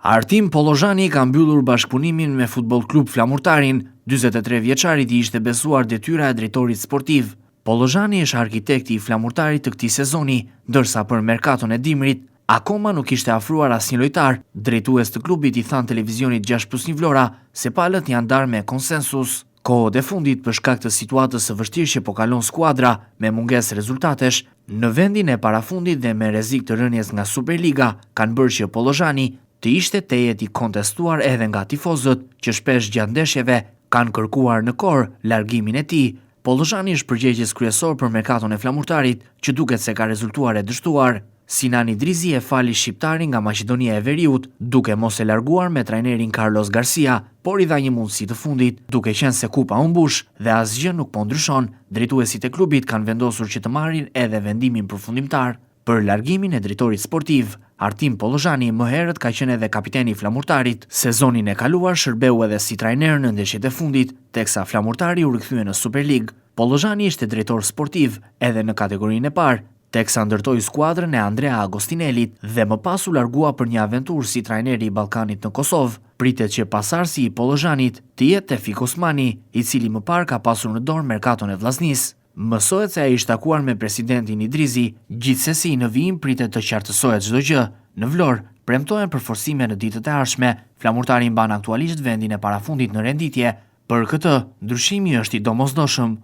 Artim Pollozhani ka mbyllur bashkëpunimin me Futboll Klub Flamurtarin. 43 vjeçarit i ishte besuar detyra e drejtorit sportiv. Pollozhani është arkitekti i Flamurtarit të këtij sezoni, ndërsa për merkaton e dimrit akoma nuk ishte afruar asnjë lojtar. Drejtues të klubit i than televizionit 6+1 Vlora se palët janë ndarë me konsensus. Kohët e fundit për shkak të situatës së vështirë që po kalon skuadra me mungesë rezultatesh në vendin e parafundit dhe me rrezik të rënies nga Superliga, kanë bërë që Pollozhani të ishte tejet i kontestuar edhe nga tifozët që shpesh gjatë ndeshjeve kanë kërkuar në kor largimin e tij. Pollozhani është përgjegjës kryesor për merkaton e Flamurtarit, që duket se ka rezultuar e dështuar. Sinan Idrizi e fali shqiptarin nga Maqedonia e Veriut, duke mos e larguar me trajnerin Carlos Garcia, por i dha një mundësi të fundit, duke qenë se kupa u mbush dhe asgjë nuk po ndryshon. Drejtuesit e klubit kanë vendosur që të marrin edhe vendimin përfundimtar për largimin e drejtorit sportiv. Artim Pollozhani më herët ka qenë edhe kapiteni i Flamurtarit. Sezonin e kaluar shërbeu edhe si trajner në ndeshjet e fundit, teksa Flamurtari u rikthye në Superlig. Pollozhani ishte drejtor sportiv edhe në kategorinë e parë, teksa ndërtoi skuadrën e Andrea Agostinelit dhe më pas u largua për një aventurë si trajneri i Ballkanit në Kosovë. Pritet që pasardhësi i Pollozhanit të jetë Tevfik Osmani, i cili më parë ka pasur në dorë merkaton e Vllaznisë. Mësohet se ai ishte takuar me presidentin Idrizi, gjithsesi në vijim pritet të qartësohet çdo gjë. Në Vlorë premtohen përforcime në ditët e ardhshme. Flamurtari mban aktualisht vendin e parafundit në renditje. Për këtë, ndryshimi është i domosdoshëm.